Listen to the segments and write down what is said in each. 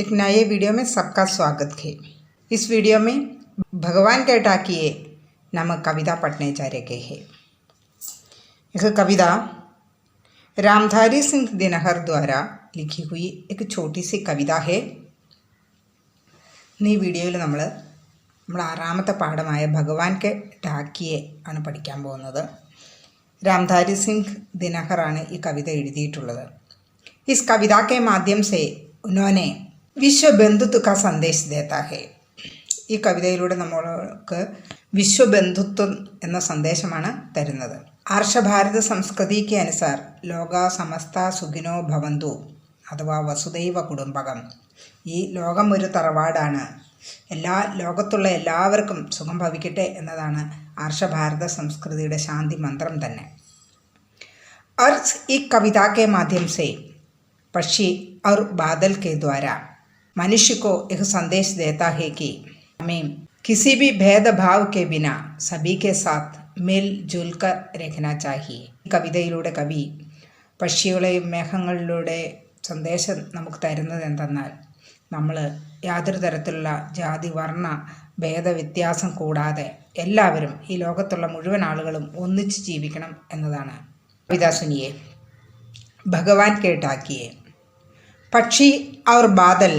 एक नए वीडियो में सबका स्वागत है। इस वीडियो में भगवान के डाकिए नामक कविता पढ़ने जा रहे हैं। यह कविता रामधारी सिंह दिनकर द्वारा लिखी हुई एक छोटी सी कविता है। ഈ വീഡിയോയിൽ നമ്മൾ ആറാമത്തെ പാഠമായ ഭഗവാൻ കെ ഡാക്കിയെ ആണ് പഠിക്കാൻ പോകുന്നത്. रामधारी सिंह दिनकर ആണ് ഈ കവിത എഴുതിയിട്ടുള്ളത്. इस कविता के माध्यम से उन्होंने विश्व बंधुत्व का संदेश देता है. ഈ കവിതയിലൂടെ നമ്മൾക്ക് വിശ്വബന്ധുത്വം എന്ന സന്ദേശമാണ് തരുന്നത്. ആർഷഭാരത സംസ്കൃതി के अनुसार ലോക സമസ്ത സുഖിനോ ഭവന്തു അഥവാ വസുദൈവ കുടുംബകം. ഈ ലോകം ഒരു തറവാടാണ്, ലോകത്തുള്ള എല്ലാവർക്കും സുഖം ഭവിക്കട്ടെ എന്നതാണ് ആർഷഭാരത സംസ്കൃതിയുടെ ശാന്തി മന്ത്രം തന്നെ. और एक कविता के माध्यम से पक्षी और बादल के द्वारा मनुष्य को एक संदेश देता है कि हमें किसी भी भेदभाव के बिना सभी के साथ मिलजुल कर रखना चाहिए. കവിതയിലൂടെ കവി പക്ഷികളെയും മേഘങ്ങളിലൂടെ സന്ദേശം നമുക്ക് തരുന്നത് എന്തെന്നാൽ നമ്മൾ യാതൊരു തരത്തിലുള്ള ജാതി വർണ്ണ ഭേദവ്യത്യാസം കൂടാതെ എല്ലാവരും ഈ ലോകത്തുള്ള മുഴുവൻ ആളുകളും ഒന്നിച്ച് ജീവിക്കണം എന്നതാണ്. कविता सुनिए. भगवान के डाकिए. पक्षी और बादल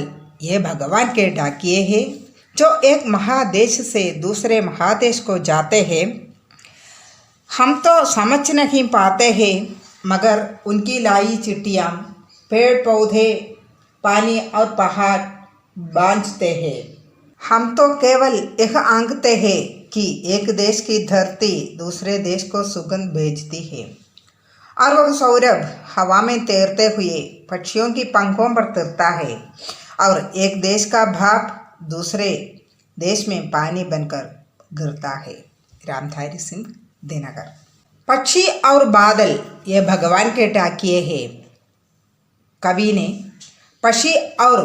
ये भगवान के डाकिए हैं जो एक महादेश से दूसरे महादेश को जाते हैं. हम तो समझ नहीं पाते हैं मगर उनकी लाई चिट्ठियाँ पेड़ पौधे पानी और पहाड़ बांझते हैं. हम तो केवल यह आंकते हैं कि एक देश की धरती दूसरे देश को सुगंध भेजती है और वह सौरभ हवा में तैरते हुए पक्षियों की पंखों पर तैरता है और एक देश का भाप दूसरे देश में पानी बनकर गिरता है. रामधारी सिंह दिनकर. पक्षी और बादल ये भगवान के डाकिए हैं. कवि ने पक्षी और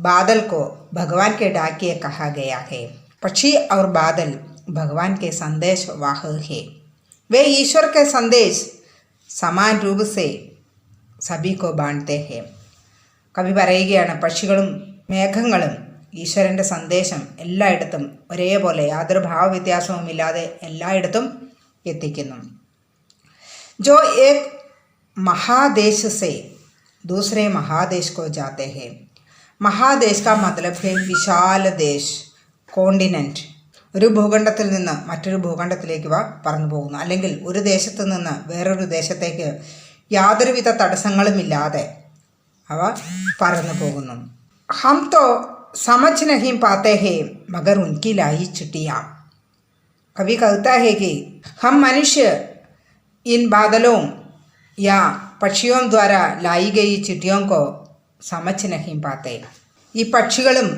बादल को भगवान के डाकिए कहा गया है. पक्षी और बादल भगवान के संदेश वाहक है. वे ईश्वर के संदेश സമാൻ രൂപ സേ സബിക്കോ ബാണ്ട്തേ ഹേ. കവി പറയുകയാണ്, പക്ഷികളും മേഘങ്ങളും ഈശ്വരൻ്റെ സന്ദേശം എല്ലായിടത്തും ഒരേപോലെ യാതൊരു ഭാവവ്യത്യാസവുമില്ലാതെ എല്ലായിടത്തും എത്തിക്കുന്നു. ജോ ഏക് महादेश से दूसरे महादेश को जाते हैं. महादेश का मतलब है विशाल देश, कॉन्टिनेंट. ഒരു ഭൂഖണ്ഡത്തിൽ നിന്ന് മറ്റൊരു ഭൂഖണ്ഡത്തിലേക്ക് പറന്നു പോകുന്നു, അല്ലെങ്കിൽ ഒരു ദേശത്ത് നിന്ന് വേറൊരു ദേശത്തേക്ക് യാതൊരുവിധ തടസ്സങ്ങളുമില്ലാതെ അവ പറന്നു പോകുന്നു. ഹം തോ സമझ नहीं पाते हैं मगर उनकी लाई चिट्ठियाँ. कवि कहता है कि हम मनुष्य इन बादलों या പക്ഷിയോं द्वारा लाई गई चिट्ठियों को समझ नहीं पाते. ഈ പക്ഷികളും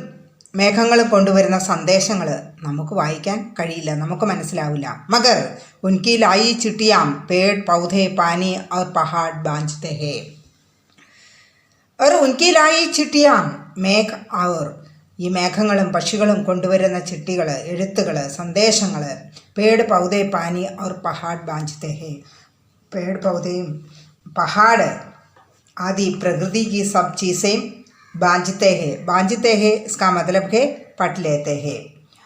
മേഘങ്ങളും കൊണ്ടുവരുന്ന സന്ദേശങ്ങൾ നമുക്ക് വായിക്കാൻ കഴിയില്ല, നമുക്ക് മനസ്സിലാവില്ല. മഗർ ഉൻകി ലായി ചിട്ടിയാം പേड़ पौधे पानी और पहाड़ बांझते हैं. और उनकी लाई चिट्ठियाം മേഘ और ഈ മേഘങ്ങളും പക്ഷികളും കൊണ്ടുവരുന്ന ചിട്ടികൾ, എഴുത്തുകൾ, സന്ദേശങ്ങൾ पेड़ पौधे पानी और पहाड़ बांझते हैं. पेड़ पौधे पहाड़ आदि प्रकृति की सब चीज़ें बांझते हैं. इसका मतलब है पट लेते हैं.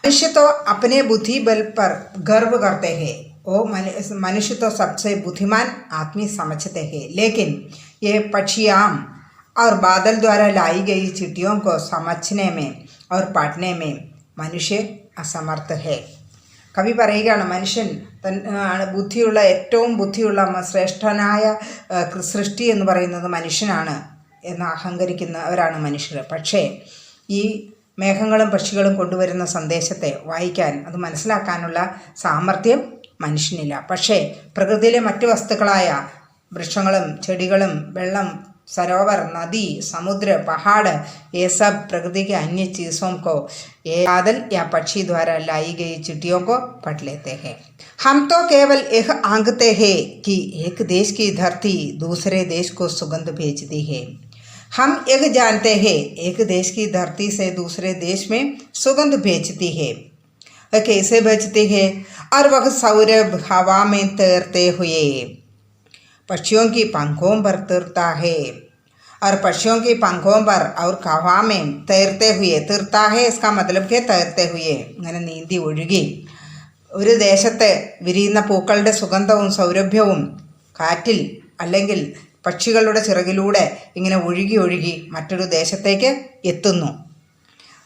मनुष्य तो अपने बुद्धि बल पर गर्व करते हैं. वो मनुष्य तो सबसे बुद्धिमान आदमी समझते हैं. लेकिन ये पक्षियाँ और बादल द्वारा लाई गई चिट्ठियों को समझने में और पढ़ने में मनुष्य असमर्थ है. കവി പറയുകയാണ്, മനുഷ്യൻ ആണ് ബുദ്ധിയുള്ള ഏറ്റവും ബുദ്ധിയുള്ള ശ്രേഷ്ഠനായ സൃഷ്ടി എന്ന് പറയുന്നത് മനുഷ്യനാണ് എന്ന് അഹങ്കരിക്കുന്നവരാണ് മനുഷ്യർ. പക്ഷേ ഈ മേഘങ്ങളും പക്ഷികളും കൊണ്ടുവരുന്ന സന്ദേശത്തെ വായിക്കാൻ, അത് മനസ്സിലാക്കാനുള്ള സാമർഥ്യം മനുഷ്യനില്ല. പക്ഷേ പ്രകൃതിയിലെ മറ്റു വസ്തുക്കളായ വൃക്ഷങ്ങളും ചെടികളും വെള്ളം, सरोवर, नदी, समुद्र, पहाड़, ये सब प्रकृति के अन्य चीज़ों को ये बादल या पक्षी द्वारा लाई गई चिट्ठियों को पढ़ लेते हैं. हम तो केवल यह आंकते हैं कि एक देश की धरती दूसरे देश को सुगंध भेजती है. हम यह जानते हैं एक देश की धरती से दूसरे देश में सुगंध भेजती है. कैसे भेजती है? और वह सौरभ हवा में तैरते हुए पक्षियों की पंखों पर तैरता है और पक्षियों की पंखों पर और हवा में तैरते हुए, तीर्ता है इसका मतलब के तैरते हुए, ഇങ്ങനെ നീന്തി ഒഴുകി ഒരു ദേശത്തെ വിരിയുന്ന പൂക്കളുടെ സുഗന്ധവും സൗരഭ്യവും കാറ്റിൽ അല്ലെങ്കിൽ പക്ഷികളുടെ ചിറകിലൂടെ ഇങ്ങനെ ഒഴുകി ഒഴുകി മറ്റൊരു ദേശത്തേക്ക് എത്തുന്നു.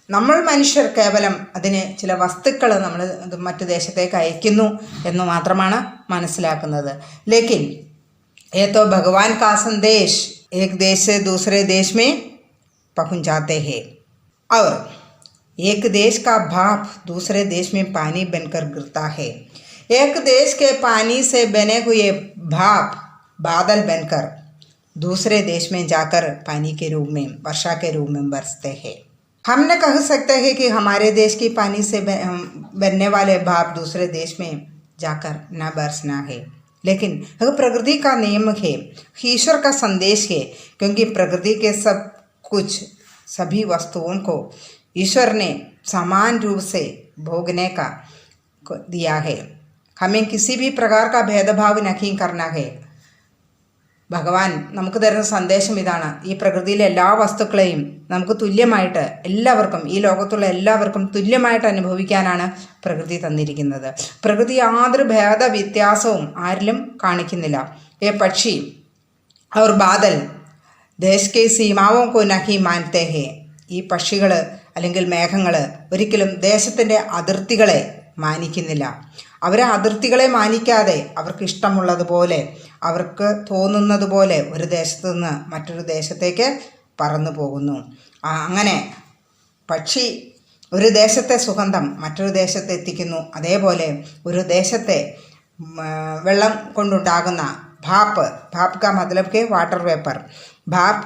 നമ്മൾ മനുഷ്യർ കേവലം അതിന് ചില വസ്തുക്കൾ നമ്മൾ മറ്റു ദേശത്തേക്ക് അയക്കുന്നു എന്ന് മാത്രമാണ് മനസ്സിലാക്കുന്നത്. ലേക്കിൻ ये तो भगवान का संदेश एक देश से दूसरे देश में पहुंचाते हैं और एक देश का भाप दूसरे देश में पानी बनकर गिरता है. एक देश के पानी से बने हुए भाप बादल बनकर दूसरे देश में जाकर पानी के रूप में, वर्षा के रूप में बरसते हैं. हम न कह सकते हैं कि हमारे देश की पानी से बनने वाले भाप दूसरे देश में जाकर न बरसना है, लेकिन यह प्रकृति का नियम है, ईश्वर का संदेश है, क्योंकि प्रकृति के सब कुछ, सभी वस्तुओं को ईश्वर ने समान रूप से भोगने का दिया है. हमें किसी भी प्रकार का भेदभाव नहीं करना है. ഭഗവാൻ നമുക്ക് തരുന്ന സന്ദേശം ഇതാണ്. ഈ പ്രകൃതിയിലെ എല്ലാ വസ്തുക്കളെയും നമുക്ക് തുല്യമായിട്ട് എല്ലാവർക്കും, ഈ ലോകത്തുള്ള എല്ലാവർക്കും തുല്യമായിട്ട് അനുഭവിക്കാനാണ് പ്രകൃതി തന്നിരിക്കുന്നത്. പ്രകൃതി യാതൊരു ഭേദ വ്യത്യാസവും ആരിലും കാണിക്കുന്നില്ല. ഏ പക്ഷി और बादल देश के सीमाओं को नहीं मानते हैं. ഈ പക്ഷികൾ അല്ലെങ്കിൽ മേഘങ്ങൾ ഒരിക്കലും ദേശത്തിൻ്റെ അതിർത്തികളെ മാനിക്കുന്നില്ല. അവരെ അതിർത്തികളെ മാനിക്കാതെ അവർക്ക് ഇഷ്ടമുള്ളതുപോലെ, അവർക്ക് തോന്നുന്നത് പോലെ ഒരു ദേശത്തു നിന്ന് മറ്റൊരു ദേശത്തേക്ക് പറന്നു പോകുന്നു. അങ്ങനെ പക്ഷി ഒരു ദേശത്തെ സുഗന്ധം മറ്റൊരു ദേശത്ത് എത്തിക്കുന്നു. അതേപോലെ ഒരു ദേശത്തെ വെള്ളം കൊണ്ടുണ്ടാകുന്ന ഭാപ്പ്, ഭാപ്പ് का मतलब के वाटर वेपर, भाप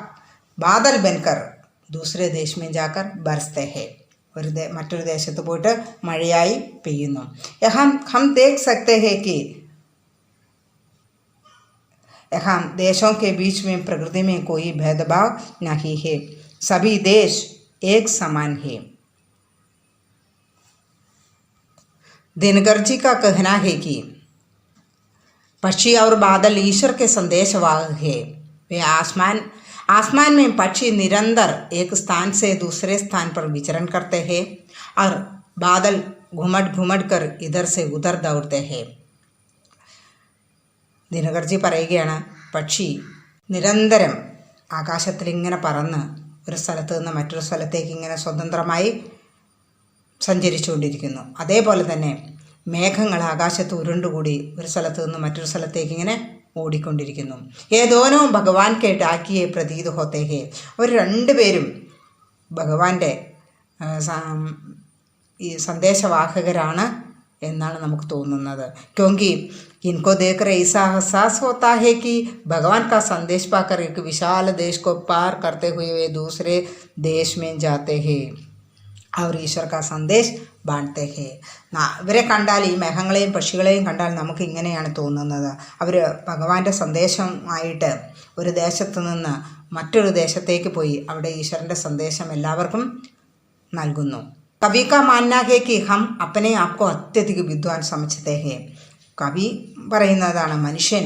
बादल बनकर दूसरे देश में जाकर बरसते हैं. ഒരു മറ്റൊരു ദേശത്ത് പോയിട്ട് മഴയായി പെയ്യുന്നു. हम देख सकते हैं कि यहाँ देशों के बीच में प्रकृति में कोई भेदभाव नहीं है. सभी देश एक समान है. दिनकर जी का कहना है कि पक्षी और बादल ईश्वर के संदेशवाहक है. वे आसमान में पक्षी निरंतर एक स्थान से दूसरे स्थान पर विचरण करते हैं और बादल घुमट घुमट कर इधर से उधर दौड़ते हैं. ദിനകർജി പറയുകയാണ്, പക്ഷി നിരന്തരം ആകാശത്തിൽ ഇങ്ങനെ പറന്ന് ഒരു സ്ഥലത്ത് നിന്ന് മറ്റൊരു സ്ഥലത്തേക്ക് ഇങ്ങനെ സ്വതന്ത്രമായി സഞ്ചരിച്ചുകൊണ്ടിരിക്കുന്നു. അതേപോലെ തന്നെ മേഘങ്ങൾ ആകാശത്ത് ഉരുണ്ടുകൂടി ഒരു സ്ഥലത്ത് നിന്ന് മറ്റൊരു സ്ഥലത്തേക്ക് ഇങ്ങനെ ഓടിക്കൊണ്ടിരിക്കുന്നു. ഏതോനോ ഭഗവാൻ കെ ഡാക്കിയെ പ്രതീത് ഹോത്തേ ഹേ. അവർ രണ്ടുപേരും ഭഗവാന്റെ ഈ സന്ദേശവാഹകരാണ് എന്നാണ് നമുക്ക് തോന്നുന്നത്. ക്യോങ്കി इनको देखकर ऐसा एहसास होता है कि भगवान का संदेश पाकर एक विशाल देश को पार करते हुए वे दूसरे देश में जाते हैं और ईश्वर का संदेश बांटते हैं. ഇവരെ കണ്ടാൽ, ഈ മേഘങ്ങളെയും പക്ഷികളെയും കണ്ടാൽ നമുക്ക് ഇങ്ങനെയാണ് തോന്നുന്നത്. അവർ ഭഗവാന്റെ സന്ദേശമായിട്ട് ഒരു ദേശത്ത് നിന്ന് മറ്റൊരു ദേശത്തേക്ക് പോയി അവിടെ ഈശ്വരൻ്റെ സന്ദേശം എല്ലാവർക്കും നൽകുന്നു. कवि का मानना है कि हम अपने आप को अत्यधिक विद्वान समझते हैं. കവി പറയുന്നതാണ്, മനുഷ്യൻ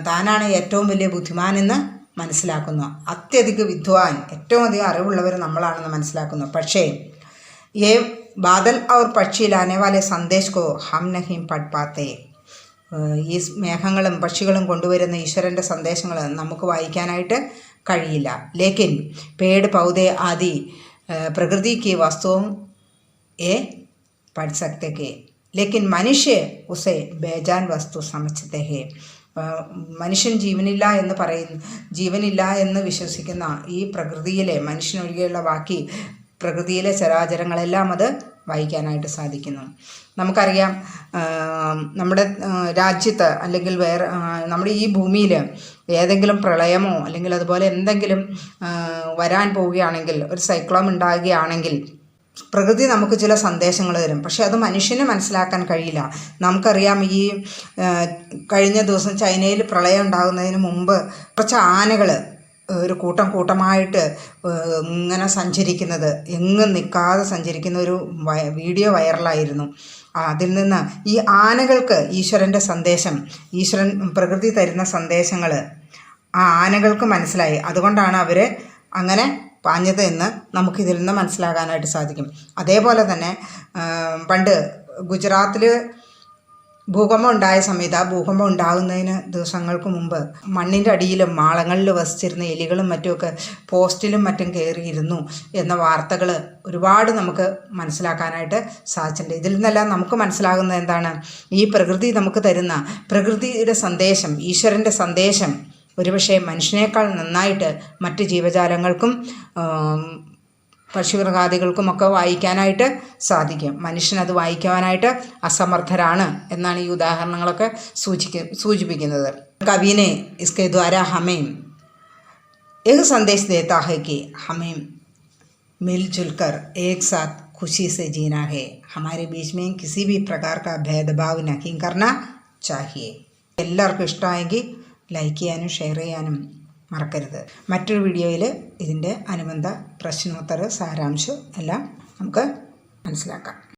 താനാണ് ഏറ്റവും വലിയ ബുദ്ധിമാനെന്ന് മനസ്സിലാക്കുന്നു. അത്യധിക വിദ്വാൻ, ഏറ്റവും അധികം അറിവുള്ളവർ നമ്മളാണെന്ന് മനസ്സിലാക്കുന്നു. പക്ഷേ ये बादल और പക്ഷി लाने वाले संदेश को हम नहीं पढ़ पाते. ഈ മേഘങ്ങളും പക്ഷികളും കൊണ്ടുവരുന്ന ഈശ്വരൻ്റെ സന്ദേശങ്ങൾ നമുക്ക് വായിക്കാനായിട്ട് കഴിയില്ല. ലേക്കിൻ പേട് പൗധെ ആദി प्रकृति की वस्तुओं ये पढ़ सकते हैं, लेकिन मनुष्य उसे बेजान वस्तु समझते हैं. മനുഷ്യൻ ജീവനില്ല എന്ന് വിശ്വസിക്കുന്ന ഈ പ്രകൃതിയിലെ മനുഷ്യനൊഴികെയുള്ള ബാക്കി പ്രകൃതിയിലെ ചരാചരങ്ങളെല്ലാം അത് വായിക്കാനായിട്ട് സാധിക്കുന്നു. നമുക്കറിയാം, നമ്മുടെ രാജ്യത്ത് അല്ലെങ്കിൽ വേറെ നമ്മുടെ ഈ ഭൂമിയിൽ ഏതെങ്കിലും പ്രളയമോ അല്ലെങ്കിൽ അതുപോലെ എന്തെങ്കിലും വരാൻ പോവുകയാണെങ്കിൽ, ഒരു സൈക്ലോൺ ഉണ്ടാകുകയാണെങ്കിൽ പ്രകൃതി നമുക്ക് ചില സന്ദേശങ്ങൾ തരും. പക്ഷെ അത് മനുഷ്യന് മനസ്സിലാക്കാൻ കഴിയില്ല. നമുക്കറിയാം, ഈ കഴിഞ്ഞ ദിവസം ചൈനയിൽ പ്രളയം ഉണ്ടാകുന്നതിന് മുമ്പ് കുറച്ച് ആനകൾ ഒരു കൂട്ടമായിട്ട് ഇങ്ങനെ സഞ്ചരിക്കുന്നത്, എങ്ങും നിൽക്കാതെ സഞ്ചരിക്കുന്ന ഒരു വീഡിയോ വൈറലായിരുന്നു. അതിൽ നിന്ന് ഈ ആനകൾക്ക് ഈശ്വരൻ്റെ സന്ദേശം, പ്രകൃതി തരുന്ന സന്ദേശങ്ങൾ ആ ആനകൾക്ക് മനസ്സിലായി. അതുകൊണ്ടാണ് അവർ അങ്ങനെ പാഞ്ഞത് എന്ന് നമുക്കിതിൽ നിന്ന് മനസ്സിലാകാനായിട്ട് സാധിക്കും. അതേപോലെ തന്നെ പണ്ട് ഗുജറാത്തിൽ ഭൂകമ്പം ഉണ്ടായ സമയത്ത്, ആ ഭൂകമ്പം ഉണ്ടാകുന്നതിന് ദിവസങ്ങൾക്ക് മുമ്പ് മണ്ണിൻ്റെ അടിയിലും മാളങ്ങളിൽ വസിച്ചിരുന്ന എലികളും മറ്റുമൊക്കെ പോസ്റ്റിലും മറ്റും കയറിയിരുന്നു എന്ന വാർത്തകൾ ഒരുപാട് നമുക്ക് മനസ്സിലാക്കാനായിട്ട് സാധിച്ചിട്ടുണ്ട്. ഇതിൽ നിന്നെല്ലാം നമുക്ക് മനസ്സിലാകുന്നത് എന്താണ്? ഈ പ്രകൃതി നമുക്ക് തരുന്ന പ്രകൃതിയുടെ സന്ദേശം, ഈശ്വരൻ്റെ സന്ദേശം ഒരുപക്ഷെ മനുഷ്യനേക്കാൾ നന്നായിട്ട് മറ്റ് ജീവജാലങ്ങൾക്കും പക്ഷിമൃഗാദികൾക്കുമൊക്കെ വായിക്കാനായിട്ട് സാധിക്കും. മനുഷ്യനത് വായിക്കുവാനായിട്ട് അസമർത്ഥരാണ് എന്നാണ് ഈ ഉദാഹരണങ്ങളൊക്കെ സൂചിപ്പിക്കുന്നത്. കവിനെ इसके द्वारा हमें एक संदेश देता है कि हमें मिलजुल कर एक साथ खुशी से जीना है. हमारे बीच में किसी भी प्रकार का भेदभाव नहीं करना चाहिए. എല്ലാവർക്കും ഇഷ്ടമായെങ്കിൽ ലൈക്ക് ചെയ്യാനും ഷെയർ ചെയ്യാനും മറക്കരുത്. മറ്റൊരു വീഡിയോയിൽ ഇതിൻ്റെ അനുബന്ധ പ്രശ്നോത്തര സാരാംശം എല്ലാം നമുക്ക് മനസ്സിലാക്കാം.